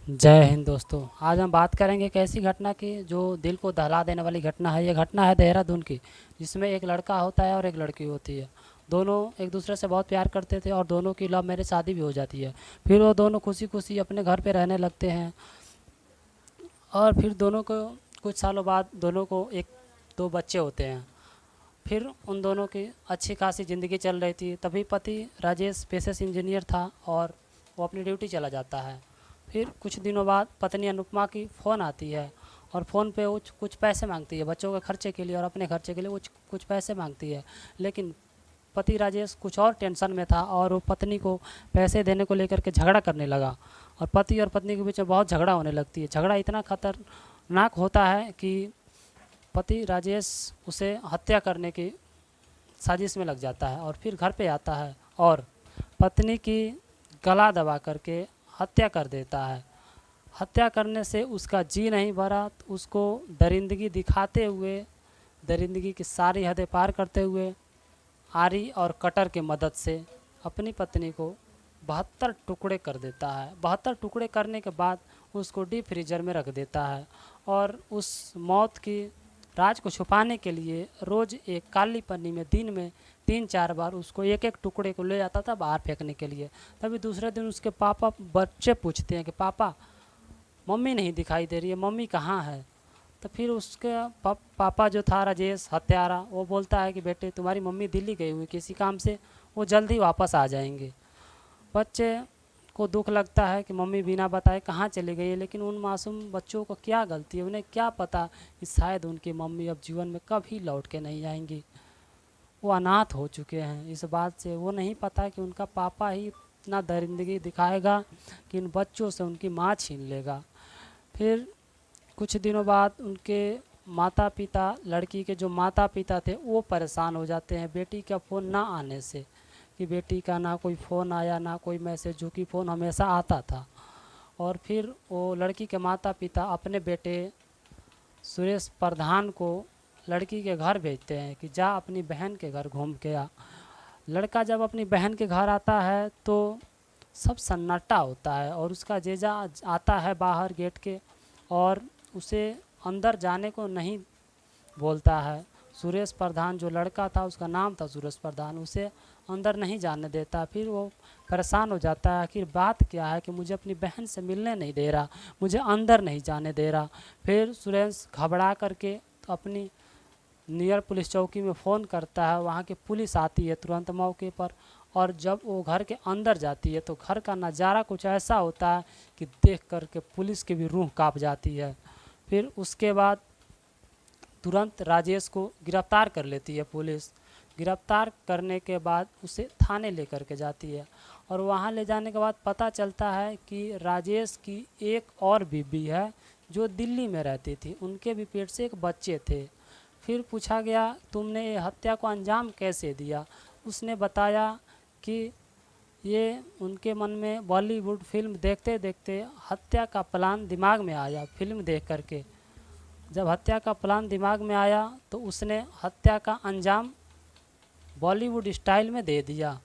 जय हिंद दोस्तों। आज हम बात करेंगे एक ऐसी घटना की जो दिल को दहला देने वाली घटना है। ये घटना है देहरादून की, जिसमें एक लड़का होता है और एक लड़की होती है। दोनों एक दूसरे से बहुत प्यार करते थे और दोनों की लव मैरिज शादी भी हो जाती है। फिर वो दोनों खुशी खुशी अपने घर पे रहने लगते हैं और फिर दोनों को कुछ सालों बाद दोनों को एक दो बच्चे होते हैं। फिर उन दोनों की अच्छी खासी ज़िंदगी चल रही थी। तभी पति राजेश पेशे से इंजीनियर था और वो अपनी ड्यूटी चला जाता है। फिर कुछ दिनों बाद पत्नी अनुपमा की फ़ोन आती है और फ़ोन पे वो कुछ पैसे मांगती है बच्चों के खर्चे के लिए और अपने खर्चे के लिए वो कुछ पैसे मांगती है। लेकिन पति राजेश कुछ और टेंशन में था और वो पत्नी को पैसे देने को लेकर के झगड़ा करने लगा और पति और पत्नी के बीच में बहुत झगड़ा होने लगती है। झगड़ा इतना खतरनाक होता है कि पति राजेश उसे हत्या करने की साजिश में लग जाता है और फिर घर पे आता है और पत्नी की गला दबा करके हत्या कर देता है। हत्या करने से उसका जी नहीं भरा तो उसको दरिंदगी दिखाते हुए, दरिंदगी की सारी हदें पार करते हुए आरी और कटर की मदद से अपनी पत्नी को 72 टुकड़े कर देता है। 72 टुकड़े करने के बाद उसको डीप फ्रीजर में रख देता है और उस मौत की राज को छुपाने के लिए रोज़ एक काली पन्नी में दिन में 3-4 बार उसको एक एक टुकड़े को ले जाता था बाहर फेंकने के लिए। तभी दूसरे दिन उसके पापा बच्चे पूछते हैं कि पापा, मम्मी नहीं दिखाई दे रही है, मम्मी कहाँ है। तो फिर उसके पापा जो था राजेश हत्यारा, वो बोलता है कि बेटे तुम्हारी मम्मी दिल्ली गई हुई किसी काम से, वो जल्दी वापस आ जाएंगे। बच्चे को दुख लगता है कि मम्मी बिना बताए कहाँ चली गई है, लेकिन उन मासूम बच्चों को क्या गलती है, उन्हें क्या पता कि शायद उनकी मम्मी अब जीवन में कभी लौट के नहीं आएंगी। वो अनाथ हो चुके हैं। इस बात से वो नहीं पता कि उनका पापा ही इतना दरिंदगी दिखाएगा कि इन बच्चों से उनकी माँ छीन लेगा। फिर कुछ दिनों बाद उनके माता पिता, लड़की के जो माता पिता थे, वो परेशान हो जाते हैं बेटी का फ़ोन ना आने से, कि बेटी का ना कोई फ़ोन आया ना कोई मैसेज, जो कि फ़ोन हमेशा आता था। और फिर वो लड़की के माता पिता अपने बेटे सुरेश प्रधान को लड़की के घर भेजते हैं कि जा अपनी बहन के घर घूम के आ। लड़का जब अपनी बहन के घर आता है तो सब सन्नाटा होता है और उसका जीजा आता है बाहर गेट के और उसे अंदर जाने को नहीं बोलता है। सुरेश प्रधान जो लड़का था, उसका नाम था सुरेश प्रधान, उसे अंदर नहीं जाने देता। फिर वो परेशान हो जाता है, आखिर बात क्या है कि मुझे अपनी बहन से मिलने नहीं दे रहा, मुझे अंदर नहीं जाने दे रहा। फिर सुरेश घबरा करके अपनी नियर पुलिस चौकी में फ़ोन करता है। वहाँ की पुलिस आती है तुरंत मौके पर और जब वो घर के अंदर जाती है तो घर का नज़ारा कुछ ऐसा होता है कि देख कर के पुलिस की भी रूह काँप जाती है। फिर उसके बाद तुरंत राजेश को गिरफ्तार कर लेती है पुलिस। गिरफ्तार करने के बाद उसे थाने लेकर के जाती है और वहाँ ले जाने के बाद पता चलता है कि राजेश की एक और बीवी है जो दिल्ली में रहती थी, उनके भी पेट से एक बच्चे थे। फिर पूछा गया तुमने ये हत्या को अंजाम कैसे दिया। उसने बताया कि ये उनके मन में बॉलीवुड फिल्म देखते देखते हत्या का प्लान दिमाग में आया। फिल्म देख करके जब हत्या का प्लान दिमाग में आया तो उसने हत्या का अंजाम बॉलीवुड स्टाइल में दे दिया।